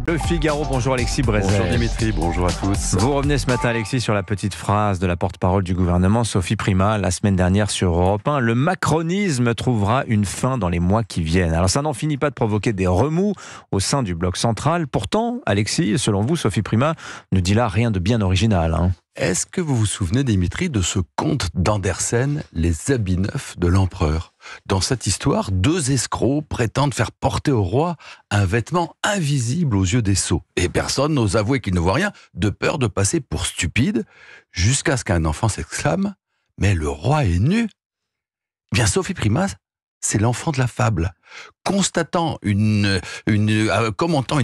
Le Figaro, bonjour Alexis Brézet. Bonjour Dimitri, bonjour à tous. Vous revenez ce matin Alexis sur la petite phrase de la porte-parole du gouvernement Sophie Primas la semaine dernière sur Europe 1. Le macronisme trouvera une fin dans les mois qui viennent. Alors ça n'en finit pas de provoquer des remous au sein du bloc central. Pourtant, Alexis, selon vous, Sophie Primas ne dit là rien de bien original. Est-ce que vous vous souvenez, Dimitri, de ce conte d'Andersen, Les habits neufs de l'empereur? Dans cette histoire, deux escrocs prétendent faire porter au roi un vêtement invisible aux yeux des sots. Et personne n'ose avouer qu'il ne voit rien, de peur de passer pour stupide, jusqu'à ce qu'un enfant s'exclame « Mais le roi est nu !» Bien, Sophie Primas, c'est l'enfant de la fable. Commentant une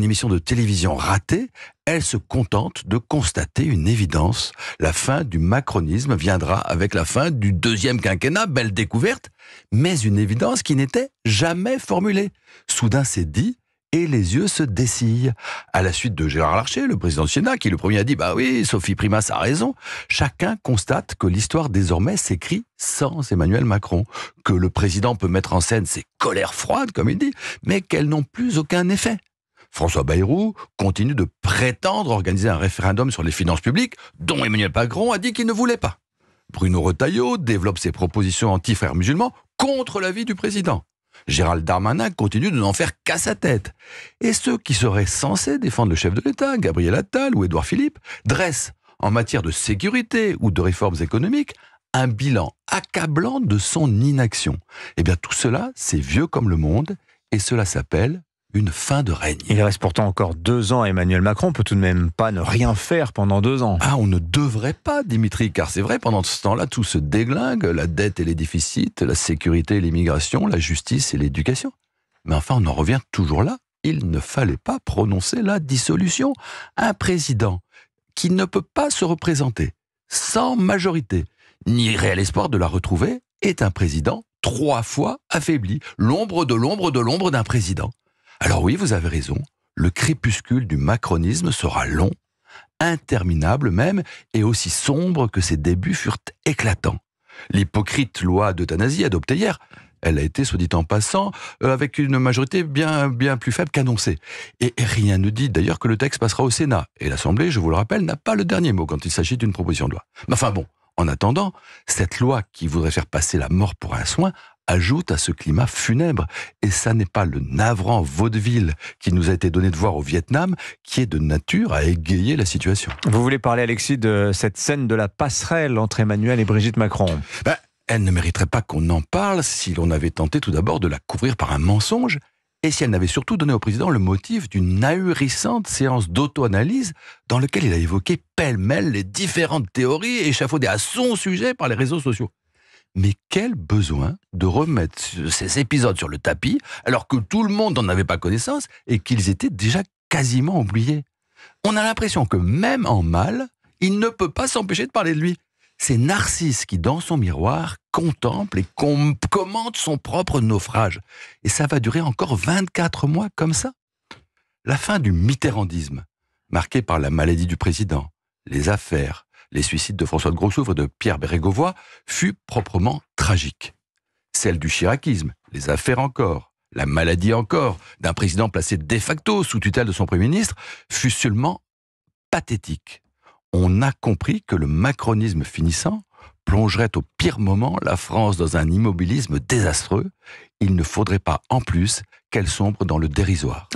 émission de télévision ratée, elle se contente de constater une évidence. La fin du macronisme viendra avec la fin du deuxième quinquennat, belle découverte, mais une évidence qui n'était jamais formulée. Soudain c'est dit, et les yeux se dessillent. À la suite de Gérard Larcher, le président du Sénat, qui le premier a dit « Bah oui, Sophie Primas a raison », chacun constate que l'histoire désormais s'écrit sans Emmanuel Macron, que le président peut mettre en scène ses colères froides, comme il dit, mais qu'elles n'ont plus aucun effet. François Bayrou continue de prétendre organiser un référendum sur les finances publiques, dont Emmanuel Macron a dit qu'il ne voulait pas. Bruno Retailleau développe ses propositions anti-frères musulmans contre l'avis du président. Gérald Darmanin continue de n'en faire qu'à sa tête. Et ceux qui seraient censés défendre le chef de l'État, Gabriel Attal ou Édouard Philippe, dressent, en matière de sécurité ou de réformes économiques, un bilan accablant de son inaction. Eh bien, tout cela, c'est vieux comme le monde, et cela s'appelle une fin de règne. Il reste pourtant encore 2 ans à Emmanuel Macron. On peut tout de même pas ne rien faire pendant 2 ans. Ah, on ne devrait pas, Dimitri, car c'est vrai, pendant ce temps-là, tout se déglingue, la dette et les déficits, la sécurité et l'immigration, la justice et l'éducation. Mais enfin, on en revient toujours là. Il ne fallait pas prononcer la dissolution. Un président qui ne peut pas se représenter sans majorité, ni réel espoir de la retrouver, est un président 3 fois affaibli. L'ombre de l'ombre de l'ombre d'un président. Alors oui, vous avez raison, le crépuscule du macronisme sera long, interminable même, et aussi sombre que ses débuts furent éclatants. L'hypocrite loi d'euthanasie adoptée hier, elle a été, soit dit en passant, avec une majorité bien plus faible qu'annoncée. Et rien ne dit d'ailleurs que le texte passera au Sénat. Et l'Assemblée, je vous le rappelle, n'a pas le dernier mot quand il s'agit d'une proposition de loi. Mais enfin bon, en attendant, cette loi qui voudrait faire passer la mort pour un soin ajoute à ce climat funèbre. Et ça n'est pas le navrant vaudeville qui nous a été donné de voir au Vietnam qui est de nature à égayer la situation. Vous voulez parler, Alexis, de cette scène de la passerelle entre Emmanuel et Brigitte Macron? Elle ne mériterait pas qu'on en parle si l'on avait tenté tout d'abord de la couvrir par un mensonge et si elle n'avait surtout donné au président le motif d'une ahurissante séance d'auto-analyse dans laquelle il a évoqué pêle-mêle les différentes théories échafaudées à son sujet par les réseaux sociaux. Mais quel besoin de remettre ces épisodes sur le tapis alors que tout le monde n'en avait pas connaissance et qu'ils étaient déjà quasiment oubliés. On a l'impression que même en mal, il ne peut pas s'empêcher de parler de lui. C'est Narcisse qui, dans son miroir, contemple et commente son propre naufrage. Et ça va durer encore 24 mois comme ça. La fin du mitterrandisme, marquée par la maladie du président, les affaires, les suicides de François de Grossouvre et de Pierre Bérégovoy, fut proprement tragique. Celle du chiraquisme, les affaires encore, la maladie encore, d'un président placé de facto sous tutelle de son Premier ministre, fut seulement pathétique. On a compris que le macronisme finissant plongerait au pire moment la France dans un immobilisme désastreux. Il ne faudrait pas en plus qu'elle sombre dans le dérisoire.